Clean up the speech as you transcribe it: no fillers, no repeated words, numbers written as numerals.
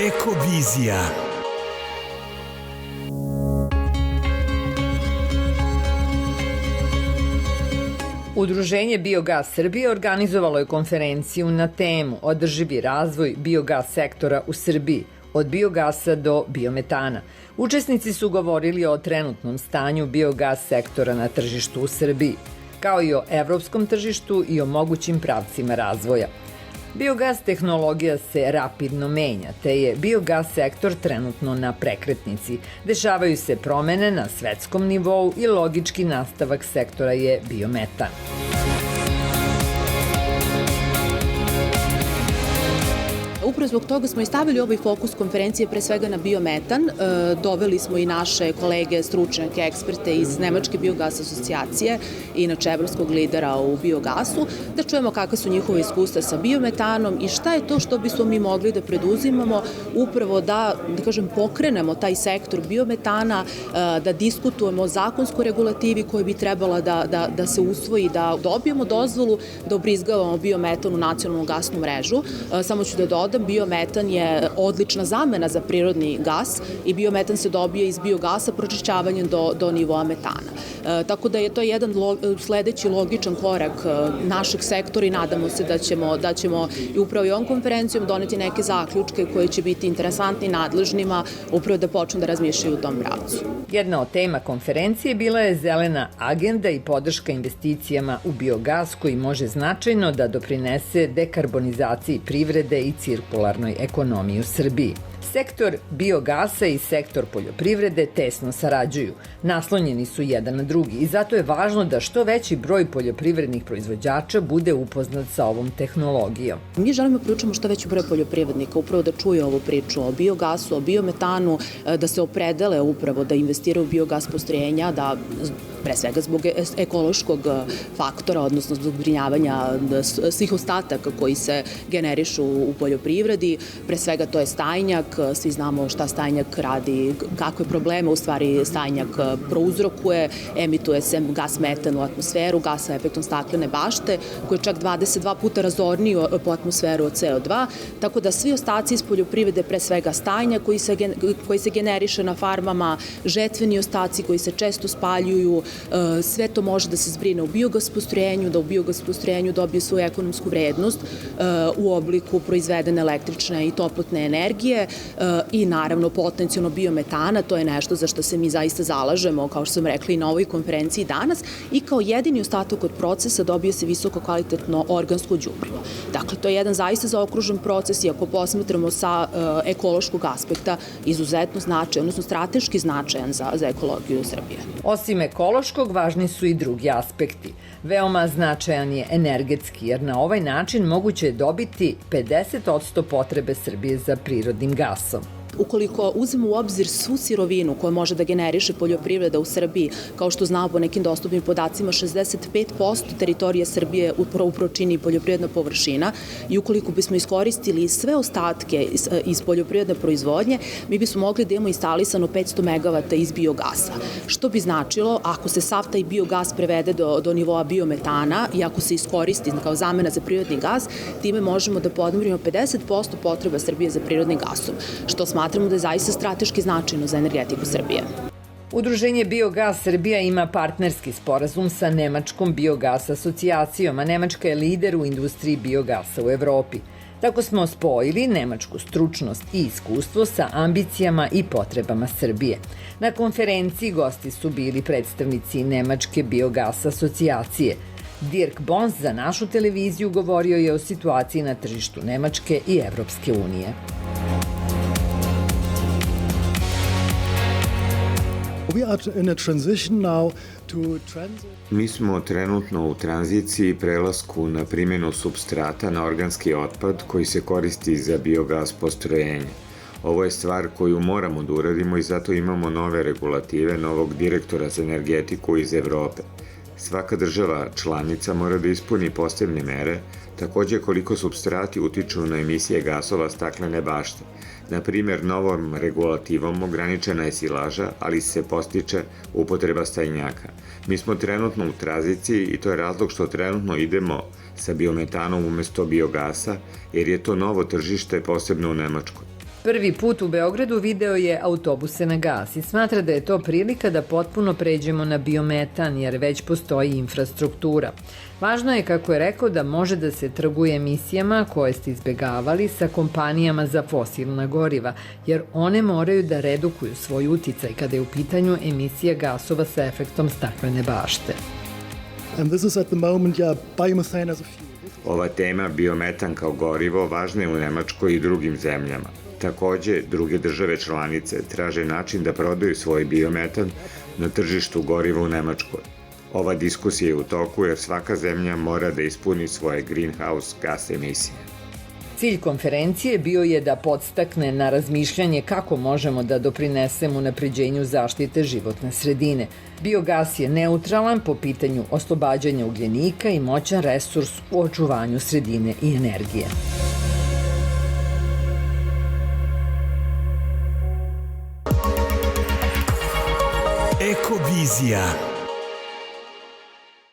Ekovizija. Udruženje Biogas Srbije organizovalo je konferenciju na temu Održivi razvoj biogas sektora u Srbiji, od biogasa do biometana. Učesnici su govorili o trenutnom stanju biogas sektora na tržištu u Srbiji, kao i o evropskom tržištu i o mogućim pravcima razvoja. Biogas tehnologija se rapidno menja, te je biogas sektor trenutno na prekretnici. Dešavaju se promene na svetskom nivou i logički nastavak sektora je biometan. Upravo zbog toga smo i stavili ovaj fokus konferencije pre svega na biometan. Doveli smo i naše kolege, stručnjake, eksperte iz Nemačke biogas asocijacije i inače evropskog lidera u biogasu, da čujemo kakve su njihove iskustva sa biometanom i šta je to što bismo mi mogli da preduzimamo upravo da pokrenemo taj sektor biometana, da diskutujemo o zakonskoj regulativi koja bi trebala da se usvoji, da dobijemo dozvolu da obrizgavamo biometan u nacionalnu gasnu mrežu. Samo ću da dodam, biometan je odlična zamena za prirodni gas i biometan se dobije iz biogasa pročišćavanjem do nivoa metana. Tako da je to jedan sledeći logičan korak našeg sektora i nadamo se da ćemo i upravo i ovom konferencijom doneti neke zaključke koje će biti interesantni nadležnima upravo da počnu da razmišljaju u tom pravcu. Jedna od tema konferencije bila je zelena agenda i podrška investicijama u biogas koji može značajno da doprinese dekarbonizaciji privrede i cirkularnoj ekonomiji u Srbiji. Sektor biogasa i sektor poljoprivrede tesno sarađuju. Naslonjeni su jedan na drugi i zato je važno da što veći broj poljoprivrednih proizvođača bude upoznat sa ovom tehnologijom. Mi želimo da priučimo što veći broj poljoprivrednika upravo da čuje ovu priču o biogasu, o biometanu, da se opredele upravo da investiraju u biogas postrojenja, da pre svega zbog ekološkog faktora, odnosno zbog zbrinjavanja svih ostataka koji se generišu u poljoprivredi. Pre svega to je stajnjak, svi znamo šta stajnjak radi, kakve probleme u stvari stajnjak prouzrokuje, emituje se gas metan u atmosferu, gas sa efektom staklene bašte, koji je čak 22 puta razorniji po atmosferu od CO2, tako da svi ostaci iz poljoprivrede, pre svega stajnjak koji se generiše na farmama, žetveni ostaci koji se često spaljuju, sve to može da se zbrine u biogas postrojenju, da u biogas postrojenju dobije svoju ekonomsku vrednost u obliku proizvedene električne i toplotne energije i naravno potencijalno biometana, to je nešto za što se mi zaista zalažemo, kao što sam rekla i na ovoj konferenciji danas, i kao jedini ostatak od procesa dobije se visoko kvalitetno organsko đubrivo. Dakle, to je jedan zaista zaokružen proces i ako posmatramo sa ekološkog aspekta izuzetno značajan, odnosno strateški značajan za ekologiju Srbije. Osim ekološkog, važni su i drugi aspekti. Veoma značajan je energetski, jer na ovaj način moguće je dobiti 50% potrebe Srbije za prirodnim gasom. Ukoliko uzmemo u obzir svu sirovinu koja može da generiše poljoprivreda u Srbiji, kao što znamo po nekim dostupnim podacima, 65% teritorije Srbije upravo čini poljoprivredna površina i ukoliko bismo iskoristili sve ostatke iz poljoprivredne proizvodnje, mi bismo mogli da imamo instalisano 500 megavata iz biogasa. Što bi značilo, ako se sav taj biogas prevede do nivoa biometana i ako se iskoristi kao zamena za prirodni gas, time možemo da podmirimo 50% potreba Srbije za prirodnim gasom, što smatramo da je zaista strateški značajno za energetiku Srbije. Udruženje Biogas Srbija ima partnerski sporazum sa Nemačkom biogas asocijacijom, a Nemačka je lider u industriji biogasa u Evropi. Tako smo spojili nemačku stručnost i iskustvo sa ambicijama i potrebama Srbije. Na konferenciji gosti su bili predstavnici Nemačke biogas asocijacije. Dirk Bons za našu televiziju govorio je o situaciji na tržištu Nemačke i Evropske unije. Mi smo trenutno u tranziciji prelasku na primjenu supstrata na organski otpad koji se koristi za biogas postrojenja. Ovo je stvar koju moramo da uradimo i zato imamo nove regulative, novog direktora za energetiku iz Evrope. Svaka država članica mora da ispuni posebne mere, takođe koliko supstrati utiču na emisije gasova staklene bašte. Na primjer, novom regulativom ograničena je silaža, ali se postiče upotreba stajnjaka. Mi smo trenutno u tranziciji i to je razlog što trenutno idemo sa biometanom umesto biogasa, jer je to novo tržište posebno u Nemačkoj. Prvi put u Beogradu video je autobuse na gas i smatra da je to prilika da potpuno pređemo na biometan jer već postoji infrastruktura. Važno je, kako je rekao, da može da se trguje emisijama koje ste izbegavali sa kompanijama za fosilna goriva, jer one moraju da redukuju svoj uticaj kada je u pitanju emisija gasova sa efektom staklene bašte. Ova tema, biometan kao gorivo, važna je u Nemačkoj i drugim zemljama. Takođe, druge države članice traže način da prodaju svoj biometan na tržištu goriva u Nemačkoj. Ova diskusija je u toku jer svaka zemlja mora da ispuni svoje greenhouse gas emisije. Cilj konferencije bio je da podstakne na razmišljanje kako možemo da doprinesemo unapređenju zaštite životne sredine. Biogas je neutralan po pitanju oslobađanja ugljenika i moćan resurs u očuvanju sredine i energije. Ekovizija.